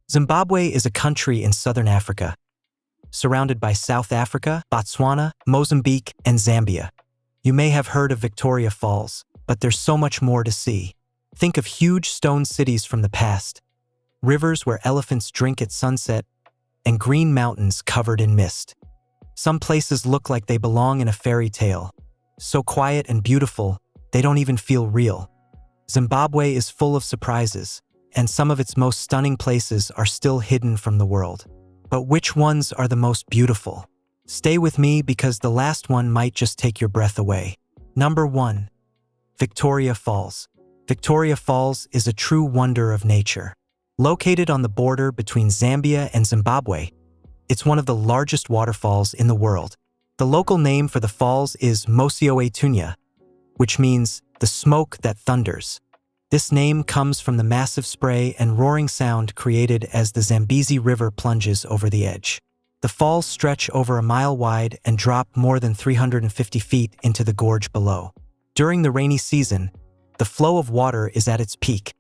Zimbabwe is a country in southern Africa, surrounded by South Africa, Botswana, Mozambique, and Zambia. You may have heard of Victoria Falls, but there's so much more to see. Think of huge stone cities from the past, rivers where elephants drink at sunset, and green mountains covered in mist. Some places look like they belong in a fairy tale, so quiet and beautiful, they don't even feel real. Zimbabwe is full of surprises, and some of its most stunning places are still hidden from the world. But which ones are the most beautiful? Stay with me because the last one might just take your breath away. Number 1. Victoria Falls. Victoria Falls is a true wonder of nature. Located on the border between Zambia and Zimbabwe, it's one of the largest waterfalls in the world. The local name for the falls is Mosi-oa-Tunya, which means the smoke that thunders. This name comes from the massive spray and roaring sound created as the Zambezi River plunges over the edge. The falls stretch over a mile wide and drop more than 350 feet into the gorge below. During the rainy season, the flow of water is at its peak,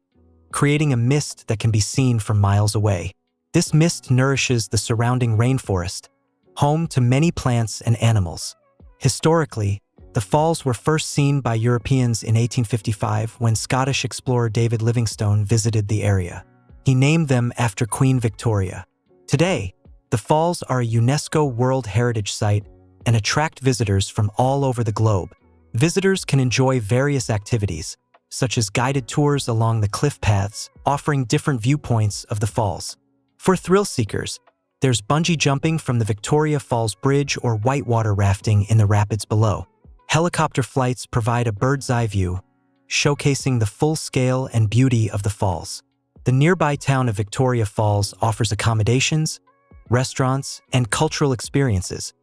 creating a mist that can be seen from miles away. This mist nourishes the surrounding rainforest, home to many plants and animals. Historically, the falls were first seen by Europeans in 1855 when Scottish explorer David Livingstone visited the area. He named them after Queen Victoria. Today, the falls are a UNESCO World Heritage Site and attract visitors from all over the globe. Visitors can enjoy various activities, such as guided tours along the cliff paths, offering different viewpoints of the falls. For thrill seekers, there's bungee jumping from the Victoria Falls Bridge or whitewater rafting in the rapids below. Helicopter flights provide a bird's-eye view, showcasing the full scale and beauty of the falls. The nearby town of Victoria Falls offers accommodations, restaurants, and cultural experiences,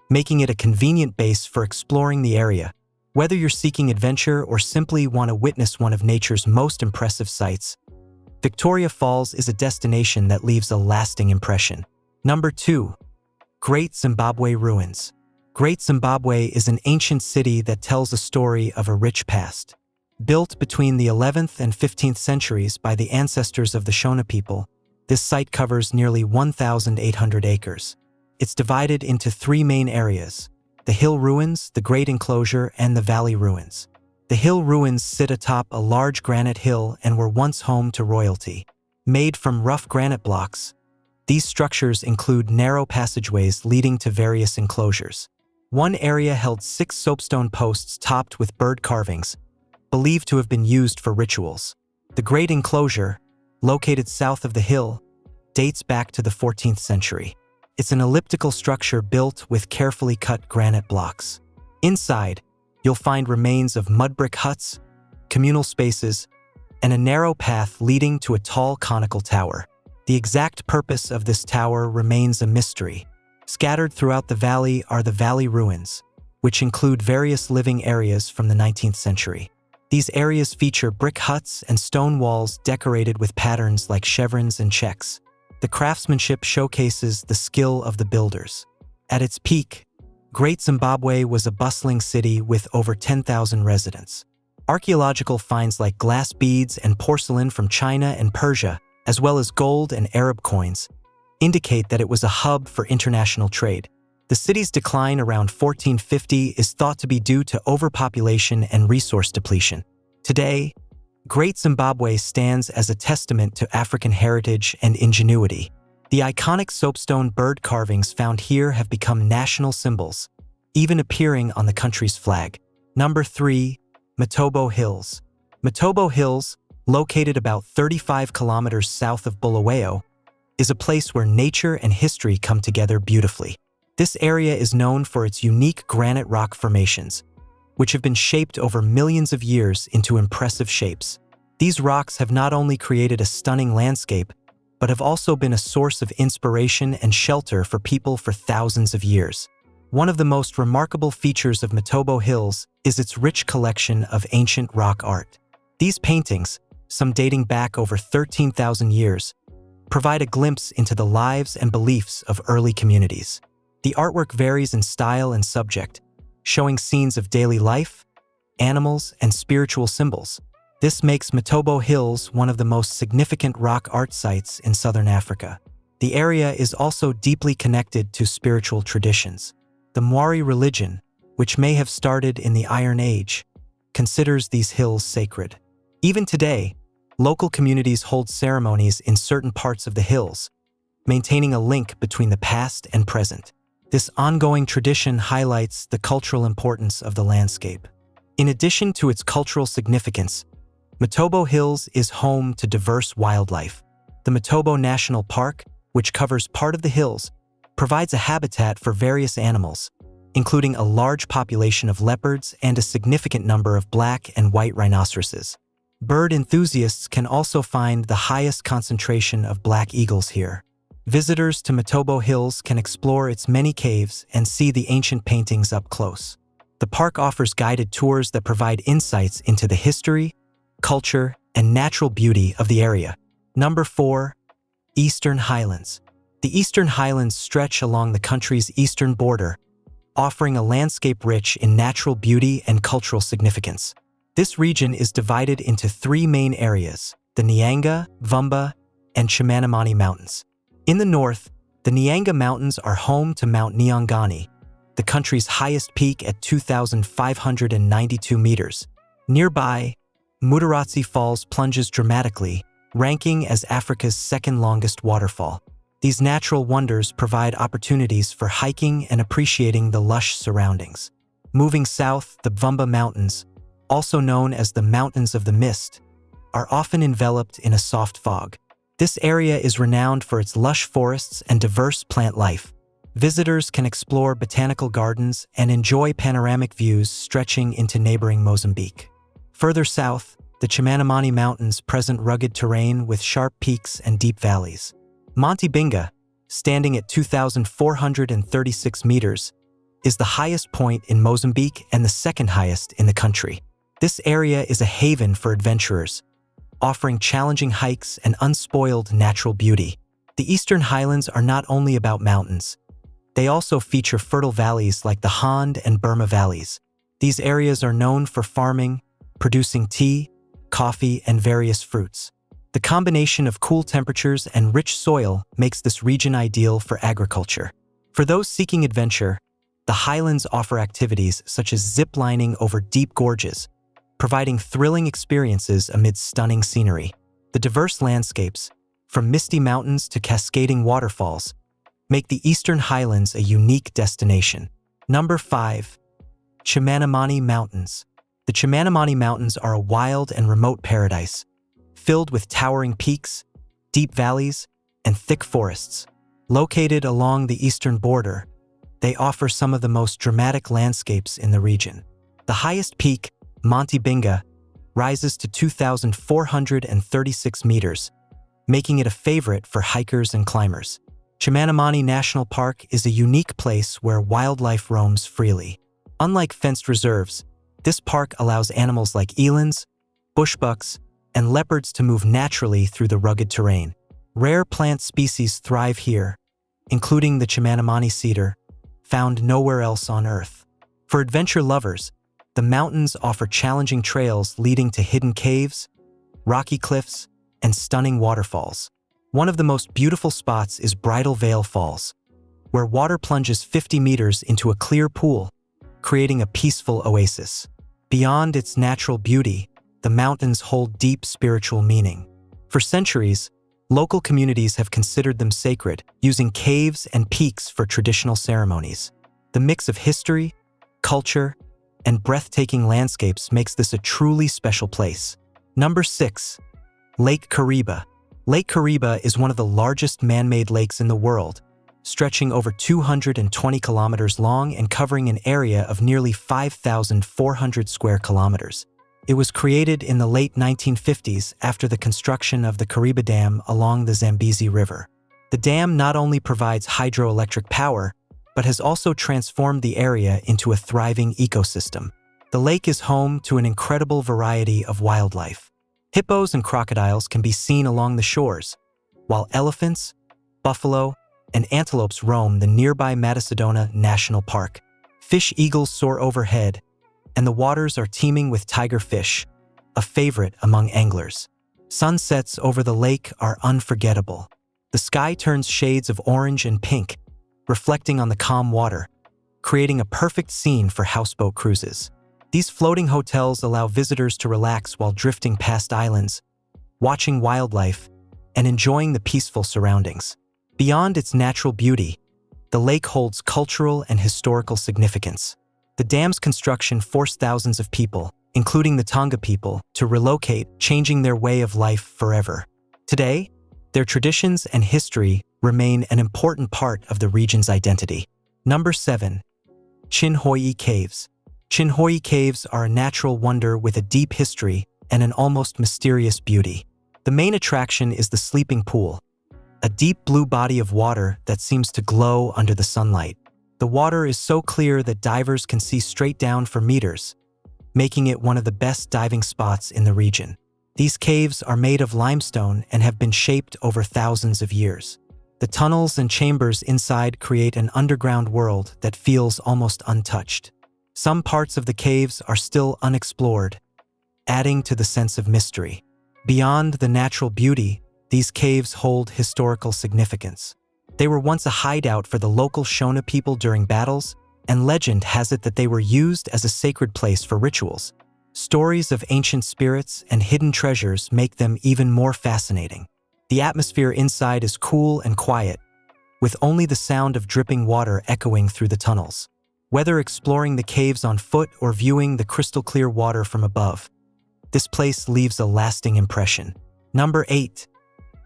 making it a convenient base for exploring the area. Whether you're seeking adventure or simply want to witness one of nature's most impressive sights, Victoria Falls is a destination that leaves a lasting impression. Number 2. Great Zimbabwe Ruins. Great Zimbabwe is an ancient city that tells a story of a rich past. Built between the 11th and 15th centuries by the ancestors of the Shona people, this site covers nearly 1,800 acres. It's divided into 3 main areas: the hill ruins, the great enclosure, and the valley ruins. The hill ruins sit atop a large granite hill and were once home to royalty. Made from rough granite blocks, these structures include narrow passageways leading to various enclosures. One area held 6 soapstone posts topped with bird carvings, believed to have been used for rituals. The great enclosure, located south of the hill, dates back to the 14th century. It's an elliptical structure built with carefully cut granite blocks. Inside, you'll find remains of mud brick huts, communal spaces, and a narrow path leading to a tall conical tower. The exact purpose of this tower remains a mystery. Scattered throughout the valley are the valley ruins, which include various living areas from the 19th century. These areas feature brick huts and stone walls decorated with patterns like chevrons and checks. The craftsmanship showcases the skill of the builders. At its peak, Great Zimbabwe was a bustling city with over 10,000 residents. Archaeological finds like glass beads and porcelain from China and Persia, as well as gold and Arab coins, indicate that it was a hub for international trade. The city's decline around 1450 is thought to be due to overpopulation and resource depletion. Today, Great Zimbabwe stands as a testament to African heritage and ingenuity. The iconic soapstone bird carvings found here have become national symbols, even appearing on the country's flag. Number 3. Matobo Hills. Matobo Hills, located about 35 kilometers south of Bulawayo, is a place where nature and history come together beautifully. This area is known for its unique granite rock formations, which have been shaped over millions of years into impressive shapes. These rocks have not only created a stunning landscape, but have also been a source of inspiration and shelter for people for thousands of years. One of the most remarkable features of Matobo Hills is its rich collection of ancient rock art. These paintings, some dating back over 13,000 years, provide a glimpse into the lives and beliefs of early communities. The artwork varies in style and subject, showing scenes of daily life, animals, and spiritual symbols. This makes Matobo Hills one of the most significant rock art sites in southern Africa. The area is also deeply connected to spiritual traditions. The Maori religion, which may have started in the Iron Age, considers these hills sacred. Even today, local communities hold ceremonies in certain parts of the hills, maintaining a link between the past and present. This ongoing tradition highlights the cultural importance of the landscape. In addition to its cultural significance, Matobo Hills is home to diverse wildlife. The Matobo National Park, which covers part of the hills, provides a habitat for various animals, including a large population of leopards and a significant number of black and white rhinoceroses. Bird enthusiasts can also find the highest concentration of black eagles here. Visitors to Matobo Hills can explore its many caves and see the ancient paintings up close. The park offers guided tours that provide insights into the history, culture, and natural beauty of the area. Number 4. Eastern Highlands. The Eastern Highlands stretch along the country's eastern border, offering a landscape rich in natural beauty and cultural significance. This region is divided into 3 main areas: the Nyanga, Vumba, and Chimanimani Mountains. In the north, the Nyanga Mountains are home to Mount Nyangani, the country's highest peak at 2,592 meters. Nearby, Mutaratsi Falls plunges dramatically, ranking as Africa's second longest waterfall. These natural wonders provide opportunities for hiking and appreciating the lush surroundings. Moving south, the Vumba Mountains, also known as the Mountains of the Mist, are often enveloped in a soft fog. This area is renowned for its lush forests and diverse plant life. Visitors can explore botanical gardens and enjoy panoramic views stretching into neighboring Mozambique. Further south, the Chimanimani Mountains present rugged terrain with sharp peaks and deep valleys. Monte Binga, standing at 2,436 meters, is the highest point in Mozambique and the second highest in the country. This area is a haven for adventurers, offering challenging hikes and unspoiled natural beauty. The Eastern Highlands are not only about mountains. They also feature fertile valleys like the Hond and Burma valleys. These areas are known for farming, producing tea, coffee, and various fruits. The combination of cool temperatures and rich soil makes this region ideal for agriculture. For those seeking adventure, the highlands offer activities such as zip-lining over deep gorges, providing thrilling experiences amid stunning scenery. The diverse landscapes, from misty mountains to cascading waterfalls, make the Eastern Highlands a unique destination. Number 5. Chimanimani Mountains. The Chimanimani Mountains are a wild and remote paradise, filled with towering peaks, deep valleys, and thick forests. Located along the eastern border, they offer some of the most dramatic landscapes in the region. The highest peak, Monte Binga, rises to 2,436 meters, making it a favorite for hikers and climbers. Chimanimani National Park is a unique place where wildlife roams freely. Unlike fenced reserves, this park allows animals like elands, bushbucks, and leopards to move naturally through the rugged terrain. Rare plant species thrive here, including the Chimanimani cedar, found nowhere else on Earth. For adventure lovers, the mountains offer challenging trails leading to hidden caves, rocky cliffs, and stunning waterfalls. One of the most beautiful spots is Bridal Veil Falls, where water plunges 50 meters into a clear pool, creating a peaceful oasis. Beyond its natural beauty, the mountains hold deep spiritual meaning. For centuries, local communities have considered them sacred, using caves and peaks for traditional ceremonies. The mix of history, culture, and breathtaking landscapes makes this a truly special place. Number 6. Lake Kariba. Lake Kariba is one of the largest man-made lakes in the world, stretching over 220 kilometers long and covering an area of nearly 5,400 square kilometers. It was created in the late 1950s after the construction of the Kariba Dam along the Zambezi River. The dam not only provides hydroelectric power, but has also transformed the area into a thriving ecosystem. The lake is home to an incredible variety of wildlife. Hippos and crocodiles can be seen along the shores, while elephants, buffalo, and antelopes roam the nearby Matasidona National Park. Fish eagles soar overhead, and the waters are teeming with tiger fish, a favorite among anglers. Sunsets over the lake are unforgettable. The sky turns shades of orange and pink, reflecting on the calm water, creating a perfect scene for houseboat cruises. These floating hotels allow visitors to relax while drifting past islands, watching wildlife, and enjoying the peaceful surroundings. Beyond its natural beauty, the lake holds cultural and historical significance. The dam's construction forced thousands of people, including the Tonga people, to relocate, changing their way of life forever. Today, their traditions and history remain an important part of the region's identity. Number 7. Chinhoyi Caves. Chinhoyi Caves are a natural wonder with a deep history and an almost mysterious beauty. The main attraction is the sleeping pool, a deep blue body of water that seems to glow under the sunlight. The water is so clear that divers can see straight down for meters, making it one of the best diving spots in the region. These caves are made of limestone and have been shaped over thousands of years. The tunnels and chambers inside create an underground world that feels almost untouched. Some parts of the caves are still unexplored, adding to the sense of mystery. Beyond the natural beauty, these caves hold historical significance. They were once a hideout for the local Shona people during battles, and legend has it that they were used as a sacred place for rituals. Stories of ancient spirits and hidden treasures make them even more fascinating. The atmosphere inside is cool and quiet, with only the sound of dripping water echoing through the tunnels. Whether exploring the caves on foot or viewing the crystal-clear water from above, this place leaves a lasting impression. Number 8.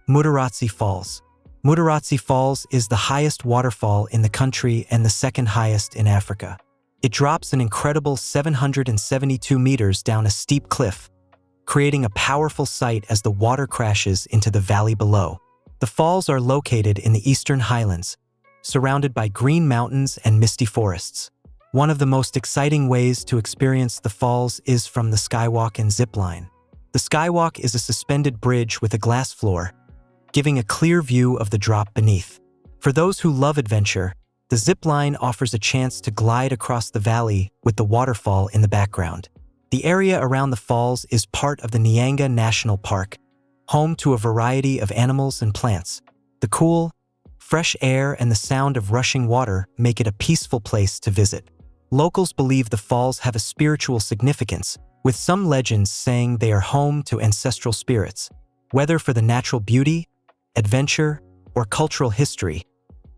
Mutaratsi Falls. Mutaratsi Falls is the highest waterfall in the country and the second highest in Africa. It drops an incredible 772 meters down a steep cliff, creating a powerful sight as the water crashes into the valley below. The falls are located in the Eastern Highlands, surrounded by green mountains and misty forests. One of the most exciting ways to experience the falls is from the skywalk and zip line. The skywalk is a suspended bridge with a glass floor, giving a clear view of the drop beneath. For those who love adventure, the zip line offers a chance to glide across the valley with the waterfall in the background. The area around the falls is part of the Nyanga National Park, home to a variety of animals and plants. The cool, fresh air and the sound of rushing water make it a peaceful place to visit. Locals believe the falls have a spiritual significance, with some legends saying they are home to ancestral spirits. Whether for the natural beauty, adventure, or cultural history,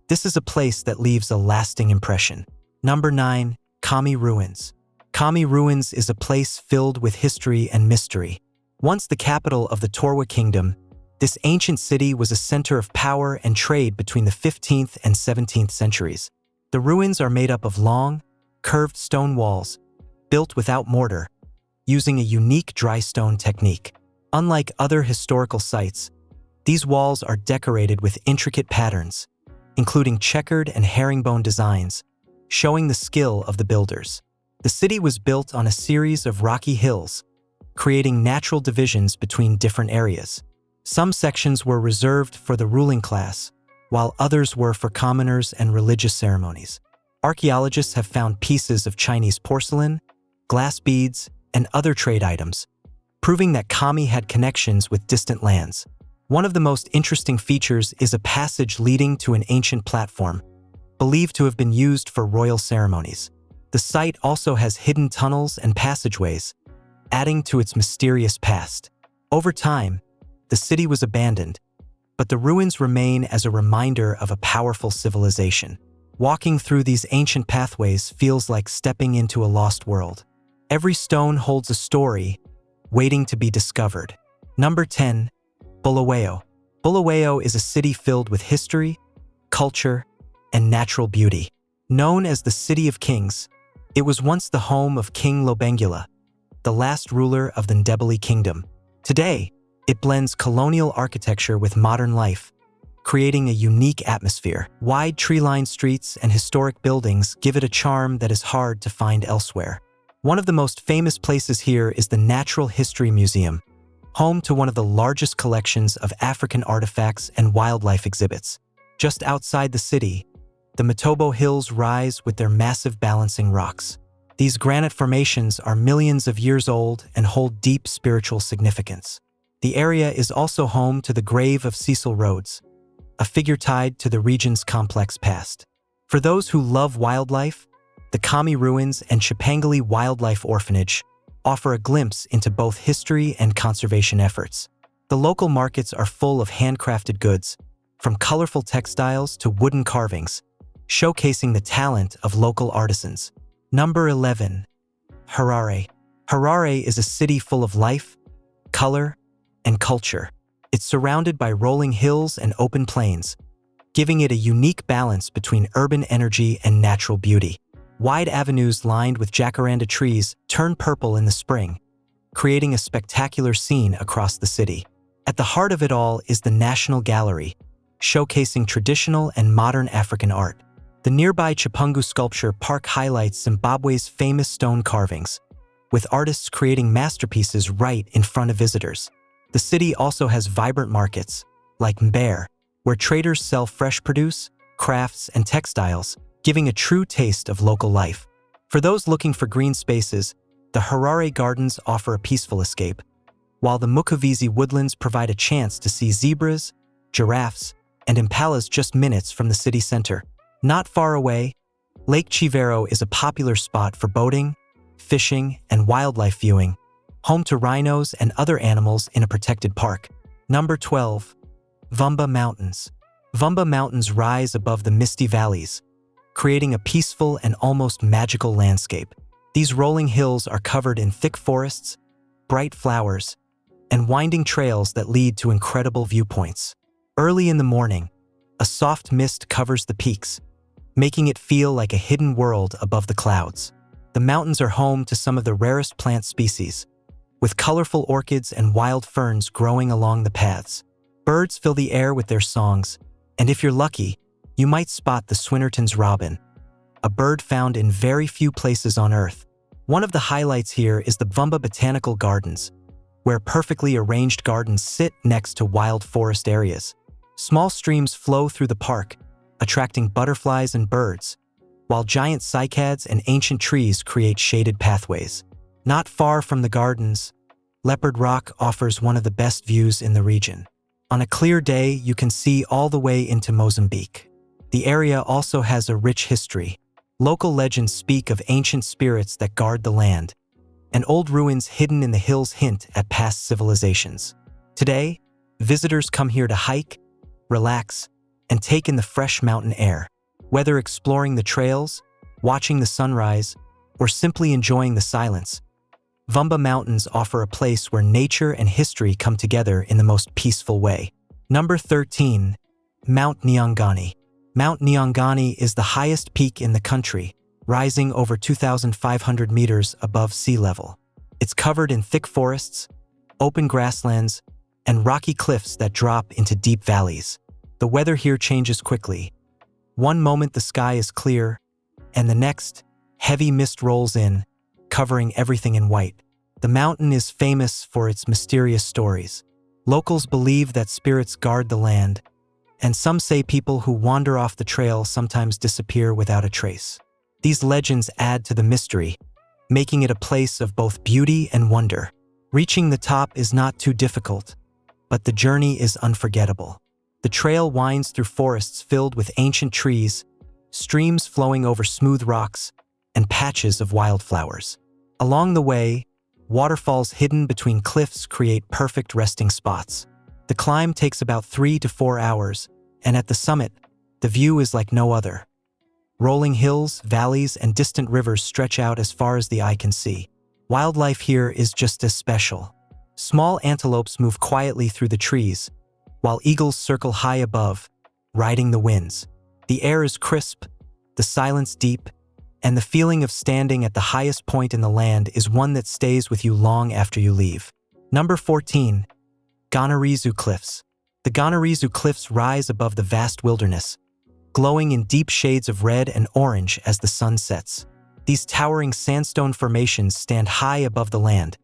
this is a place that leaves a lasting impression. Number 9. Kami Ruins. Kami Ruins is a place filled with history and mystery. Once the capital of the Torwa Kingdom, this ancient city was a center of power and trade between the 15th and 17th centuries. The ruins are made up of long, curved stone walls, built without mortar, using a unique dry stone technique. Unlike other historical sites, these walls are decorated with intricate patterns, including checkered and herringbone designs, showing the skill of the builders. The city was built on a series of rocky hills, creating natural divisions between different areas. Some sections were reserved for the ruling class, while others were for commoners and religious ceremonies. Archaeologists have found pieces of Chinese porcelain, glass beads, and other trade items, proving that Kami had connections with distant lands. One of the most interesting features is a passage leading to an ancient platform, believed to have been used for royal ceremonies. The site also has hidden tunnels and passageways, adding to its mysterious past. Over time, the city was abandoned, but the ruins remain as a reminder of a powerful civilization. Walking through these ancient pathways feels like stepping into a lost world. Every stone holds a story, waiting to be discovered. Number 10. Bulawayo. Bulawayo is a city filled with history, culture, and natural beauty. Known as the City of Kings, it was once the home of King Lobengula, the last ruler of the Ndebele Kingdom. Today, it blends colonial architecture with modern life, creating a unique atmosphere. Wide tree-lined streets and historic buildings give it a charm that is hard to find elsewhere. One of the most famous places here is the Natural History Museum, home to one of the largest collections of African artifacts and wildlife exhibits. Just outside the city, the Matobo Hills rise with their massive balancing rocks. These granite formations are millions of years old and hold deep spiritual significance. The area is also home to the grave of Cecil Rhodes, a figure tied to the region's complex past. For those who love wildlife, the Kami Ruins and Chipangali Wildlife Orphanage offer a glimpse into both history and conservation efforts. The local markets are full of handcrafted goods, from colorful textiles to wooden carvings, showcasing the talent of local artisans. Number 11. Harare. Harare is a city full of life, color, and culture. It's surrounded by rolling hills and open plains, giving it a unique balance between urban energy and natural beauty. Wide avenues lined with jacaranda trees turn purple in the spring, creating a spectacular scene across the city. At the heart of it all is the National Gallery, showcasing traditional and modern African art. The nearby Chipungu Sculpture Park highlights Zimbabwe's famous stone carvings, with artists creating masterpieces right in front of visitors. The city also has vibrant markets, like Mbeere, where traders sell fresh produce, crafts, and textiles, giving a true taste of local life. For those looking for green spaces, the Harare Gardens offer a peaceful escape, while the Mukuvizi woodlands provide a chance to see zebras, giraffes, and impalas just minutes from the city center. Not far away, Lake Chivero is a popular spot for boating, fishing, and wildlife viewing, home to rhinos and other animals in a protected park. Number 12. Vumba Mountains. Vumba Mountains rise above the misty valleys, creating a peaceful and almost magical landscape. These rolling hills are covered in thick forests, bright flowers, and winding trails that lead to incredible viewpoints. Early in the morning, a soft mist covers the peaks, making it feel like a hidden world above the clouds. The mountains are home to some of the rarest plant species, with colorful orchids and wild ferns growing along the paths. Birds fill the air with their songs, and if you're lucky, you might spot the Swinnerton's robin, a bird found in very few places on Earth. One of the highlights here is the Vumba Botanical Gardens, where perfectly arranged gardens sit next to wild forest areas. Small streams flow through the park, attracting butterflies and birds, while giant cycads and ancient trees create shaded pathways. Not far from the gardens, Leopard Rock offers one of the best views in the region. On a clear day, you can see all the way into Mozambique. The area also has a rich history. Local legends speak of ancient spirits that guard the land, and old ruins hidden in the hills hint at past civilizations. Today, visitors come here to hike, relax, and take in the fresh mountain air. Whether exploring the trails, watching the sunrise, or simply enjoying the silence, Vumba Mountains offer a place where nature and history come together in the most peaceful way. Number 13. Mount Nyangani. Mount Nyangani is the highest peak in the country, rising over 2,500 meters above sea level. It's covered in thick forests, open grasslands, and rocky cliffs that drop into deep valleys. The weather here changes quickly. One moment the sky is clear, and the next, heavy mist rolls in, covering everything in white. The mountain is famous for its mysterious stories. Locals believe that spirits guard the land, and some say people who wander off the trail sometimes disappear without a trace. These legends add to the mystery, making it a place of both beauty and wonder. Reaching the top is not too difficult, but the journey is unforgettable. The trail winds through forests filled with ancient trees, streams flowing over smooth rocks, and patches of wildflowers. Along the way, waterfalls hidden between cliffs create perfect resting spots. The climb takes about 3 to 4 hours, and at the summit, the view is like no other. Rolling hills, valleys, and distant rivers stretch out as far as the eye can see. Wildlife here is just as special. Small antelopes move quietly through the trees, while eagles circle high above, riding the winds. The air is crisp, the silence deep, and the feeling of standing at the highest point in the land is one that stays with you long after you leave. Number 14. Gonarizu Cliffs. The Gonarizu Cliffs rise above the vast wilderness, glowing in deep shades of red and orange as the sun sets. These towering sandstone formations stand high above the land,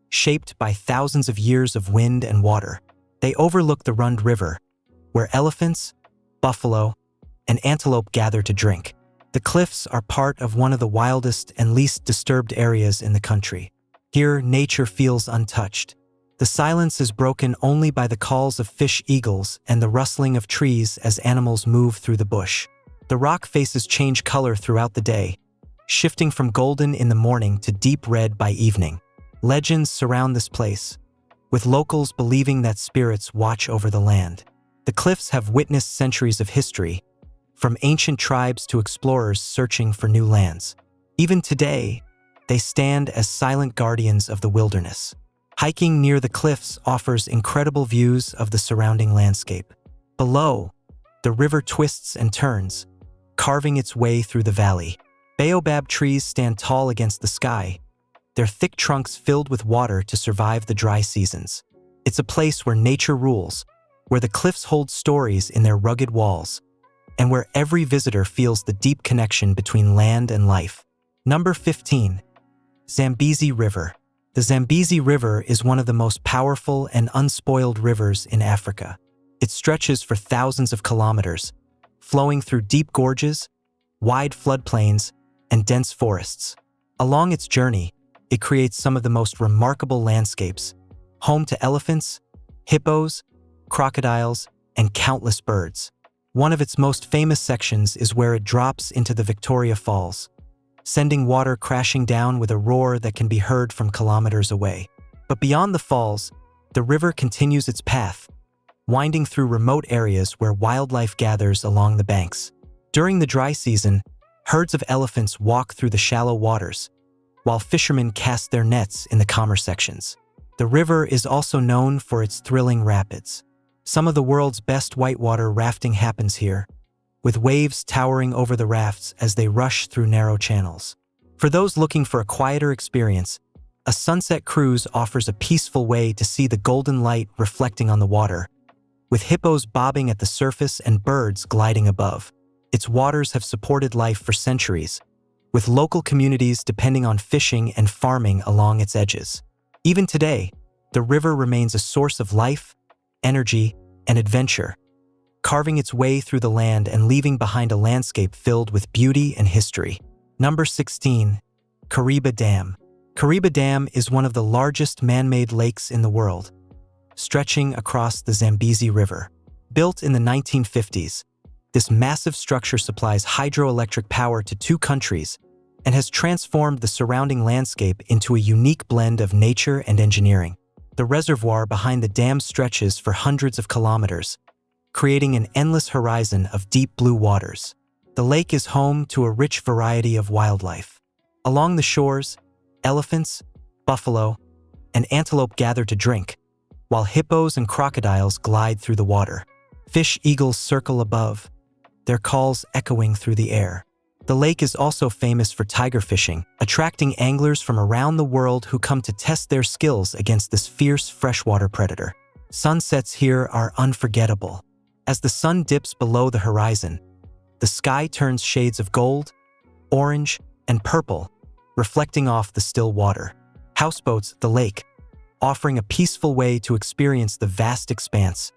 shaped by thousands of years of wind and water. They overlook the Rund River, where elephants, buffalo, and antelope gather to drink. The cliffs are part of one of the wildest and least disturbed areas in the country. Here, nature feels untouched. The silence is broken only by the calls of fish eagles and the rustling of trees as animals move through the bush. The rock faces change color throughout the day, shifting from golden in the morning to deep red by evening. Legends surround this place, with locals believing that spirits watch over the land. The cliffs have witnessed centuries of history, from ancient tribes to explorers searching for new lands. Even today, they stand as silent guardians of the wilderness. Hiking near the cliffs offers incredible views of the surrounding landscape. Below, the river twists and turns, carving its way through the valley. Baobab trees stand tall against the sky, their thick trunks filled with water to survive the dry seasons. It's a place where nature rules, where the cliffs hold stories in their rugged walls, and where every visitor feels the deep connection between land and life. Number 15. Zambezi River. The Zambezi River is one of the most powerful and unspoiled rivers in Africa. It stretches for thousands of kilometers, flowing through deep gorges, wide floodplains, and dense forests. Along its journey, it creates some of the most remarkable landscapes, home to elephants, hippos, crocodiles, and countless birds. One of its most famous sections is where it drops into the Victoria Falls, sending water crashing down with a roar that can be heard from kilometers away. But beyond the falls, the river continues its path, winding through remote areas where wildlife gathers along the banks. During the dry season, herds of elephants walk through the shallow waters, while fishermen cast their nets in the calmer sections. The river is also known for its thrilling rapids. Some of the world's best whitewater rafting happens here, with waves towering over the rafts as they rush through narrow channels. For those looking for a quieter experience, a sunset cruise offers a peaceful way to see the golden light reflecting on the water, with hippos bobbing at the surface and birds gliding above. Its waters have supported life for centuries, with local communities depending on fishing and farming along its edges. Even today, the river remains a source of life, energy, and adventure, carving its way through the land and leaving behind a landscape filled with beauty and history. Number 16. Kariba Dam. Kariba Dam is one of the largest man-made lakes in the world, stretching across the Zambezi River. Built in the 1950s, this massive structure supplies hydroelectric power to two countries and has transformed the surrounding landscape into a unique blend of nature and engineering. The reservoir behind the dam stretches for hundreds of kilometers, creating an endless horizon of deep blue waters. The lake is home to a rich variety of wildlife. Along the shores, elephants, buffalo, and antelope gather to drink, while hippos and crocodiles glide through the water. Fish eagles circle above, their calls echoing through the air. The lake is also famous for tiger fishing, attracting anglers from around the world who come to test their skills against this fierce freshwater predator. Sunsets here are unforgettable. As the sun dips below the horizon, the sky turns shades of gold, orange, and purple, reflecting off the still water. Houseboats, the lake, offering a peaceful way to experience the vast expanse,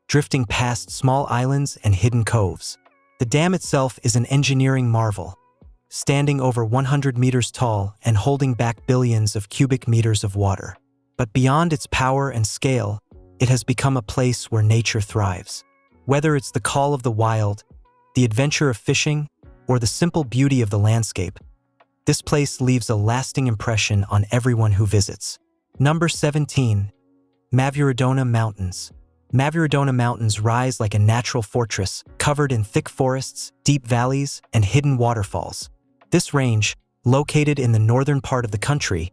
drifting past small islands and hidden coves. The dam itself is an engineering marvel, standing over 100 meters tall and holding back billions of cubic meters of water. But beyond its power and scale, it has become a place where nature thrives. Whether it's the call of the wild, the adventure of fishing, or the simple beauty of the landscape, this place leaves a lasting impression on everyone who visits. Number 17. Mavurodona Mountains. Mavurodona Mountains rise like a natural fortress, covered in thick forests, deep valleys, and hidden waterfalls. This range, located in the northern part of the country,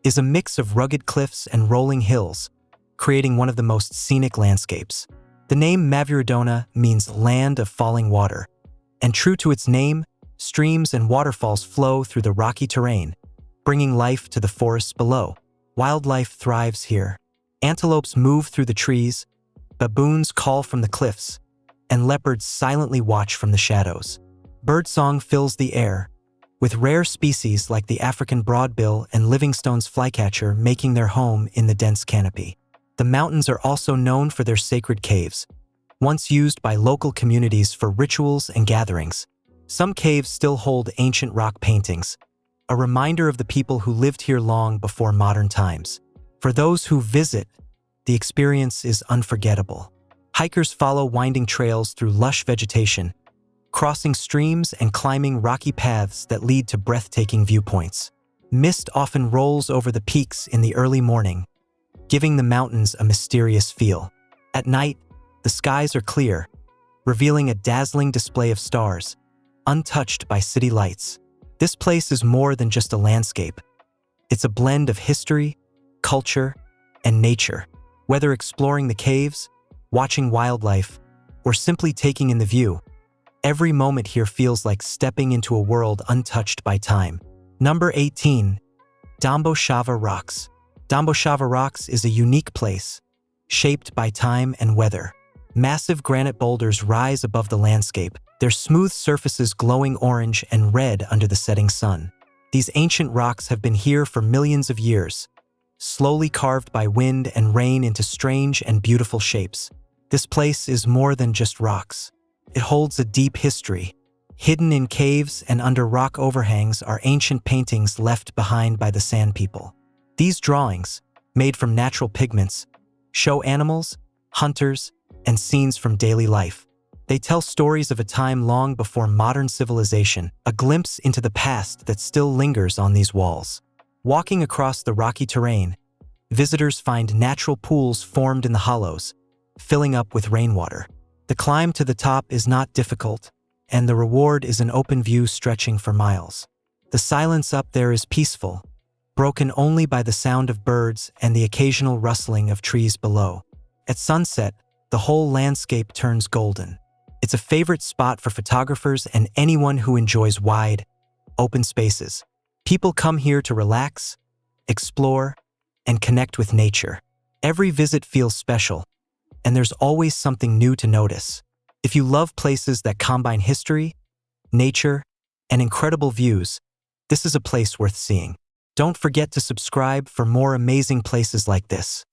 is a mix of rugged cliffs and rolling hills, creating one of the most scenic landscapes. The name Mavurodona means land of falling water, and true to its name, streams and waterfalls flow through the rocky terrain, bringing life to the forests below. Wildlife thrives here. Antelopes move through the trees, baboons call from the cliffs, and leopards silently watch from the shadows. Birdsong fills the air, with rare species like the African broadbill and Livingstone's flycatcher making their home in the dense canopy. The mountains are also known for their sacred caves, once used by local communities for rituals and gatherings. Some caves still hold ancient rock paintings, a reminder of the people who lived here long before modern times. For those who visit, the experience is unforgettable. Hikers follow winding trails through lush vegetation, crossing streams and climbing rocky paths that lead to breathtaking viewpoints. Mist often rolls over the peaks in the early morning, giving the mountains a mysterious feel. At night, the skies are clear, revealing a dazzling display of stars, untouched by city lights. This place is more than just a landscape. It's a blend of history, culture, and nature. Whether exploring the caves, watching wildlife, or simply taking in the view, every moment here feels like stepping into a world untouched by time. Number 18. Damboshava Rocks. Damboshava Rocks is a unique place, shaped by time and weather. Massive granite boulders rise above the landscape, their smooth surfaces glowing orange and red under the setting sun. These ancient rocks have been here for millions of years, slowly carved by wind and rain into strange and beautiful shapes. This place is more than just rocks. It holds a deep history. Hidden in caves and under rock overhangs are ancient paintings left behind by the Sand People. These drawings, made from natural pigments, show animals, hunters, and scenes from daily life. They tell stories of a time long before modern civilization, a glimpse into the past that still lingers on these walls. Walking across the rocky terrain, visitors find natural pools formed in the hollows, filling up with rainwater. The climb to the top is not difficult, and the reward is an open view stretching for miles. The silence up there is peaceful, broken only by the sound of birds and the occasional rustling of trees below. At sunset, the whole landscape turns golden. It's a favorite spot for photographers and anyone who enjoys wide, open spaces. People come here to relax, explore, and connect with nature. Every visit feels special, and there's always something new to notice. If you love places that combine history, nature, and incredible views, this is a place worth seeing. Don't forget to subscribe for more amazing places like this.